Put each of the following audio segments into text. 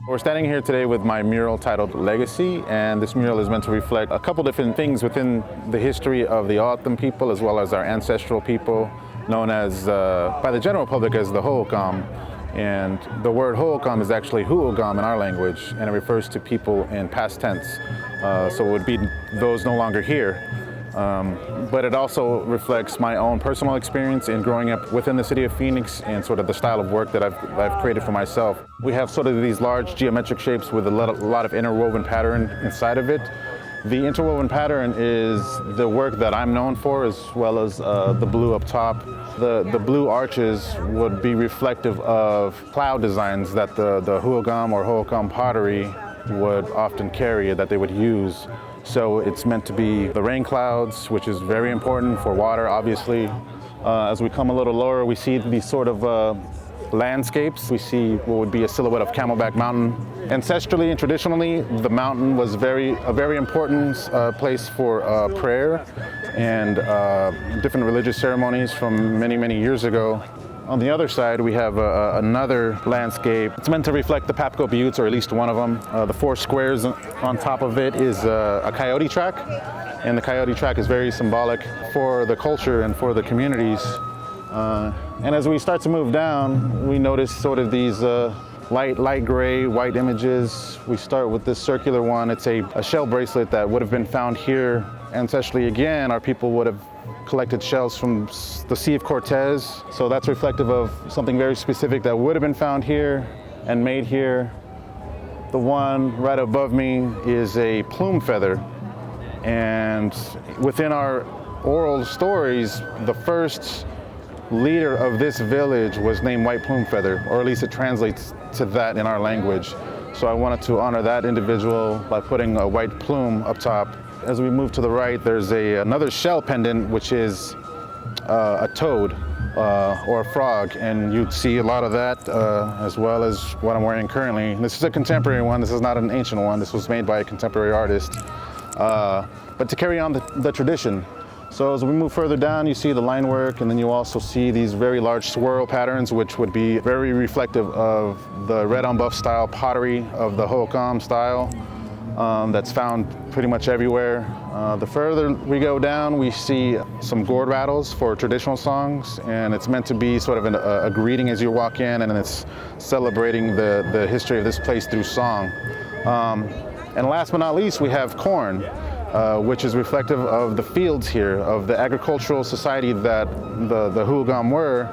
We're standing here today with my mural titled Legacy, and this mural is meant to reflect a couple different things within the history of the O'odham people as well as our ancestral people, known as, by the general public, as the Ho'okam. And the word Ho'okam is actually Hu'ogam in our language, and it refers to people in past tense. So it would be those no longer here. But it also reflects my own personal experience in growing up within the city of Phoenix and sort of the style of work that I've created for myself. We have sort of these large geometric shapes with a lot of interwoven pattern inside of it. The interwoven pattern is the work that I'm known for, as well as the blue up top. The blue arches would be reflective of cloud designs that the Hu'ogam or Ho'okam pottery would often carry, that they would use. So it's meant to be the rain clouds, which is very important for water, obviously. As we come a little lower, we see these sort of landscapes. We see what would be a silhouette of Camelback Mountain. Ancestrally and traditionally, the mountain was a very important place for prayer and different religious ceremonies from many, many years ago. On the other side, we have another landscape. It's meant to reflect the Papco Buttes, or at least one of them. The 4 squares on top of it is a coyote track, and the coyote track is very symbolic for the culture and for the communities. And as we start to move down, we notice sort of these light gray, white images. We start with this circular one. It's a shell bracelet that would have been found here ancestrally. Again, our people would have collected shells from the Sea of Cortez. So that's reflective of something very specific that would have been found here and made here. The one right above me is a plume feather. And within our oral stories, the first leader of this village was named White Plume Feather, or at least it translates to that in our language. So I wanted to honor that individual by putting a white plume up top. As we move to the right, there's another shell pendant, which is a toad or a frog, and you'd see a lot of that as well as what I'm wearing currently. This is a contemporary one. This is not an ancient one. This was made by a contemporary artist. But to carry on the tradition. So as we move further down, you see the line work, and then you also see these very large swirl patterns, which would be very reflective of the red on buff style pottery of the Ho'okam style. That's found pretty much everywhere. The further we go down, we see some gourd rattles for traditional songs, and it's meant to be sort of a greeting as you walk in, and it's celebrating the history of this place through song. And last but not least, we have corn, which is reflective of the fields here, of the agricultural society that the Hu'ogam were,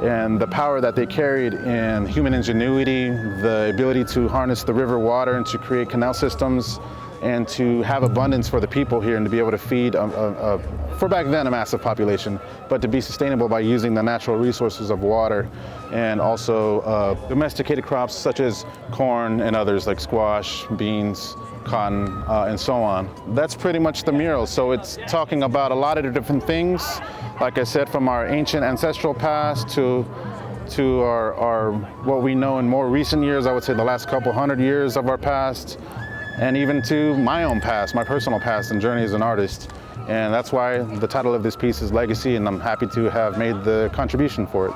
and the power that they carried in human ingenuity, the ability to harness the river water and to create canal systems, and to have abundance for the people here and to be able to feed, for back then, a massive population, but to be sustainable by using the natural resources of water, and also domesticated crops such as corn and others like squash, beans, cotton, and so on. That's pretty much the mural. So it's talking about a lot of different things, like I said, from our ancient ancestral past to our what we know in more recent years, I would say the last couple hundred years of our past, and even to my own past, my personal past and journey as an artist. And that's why the title of this piece is Legacy, and I'm happy to have made the contribution for it.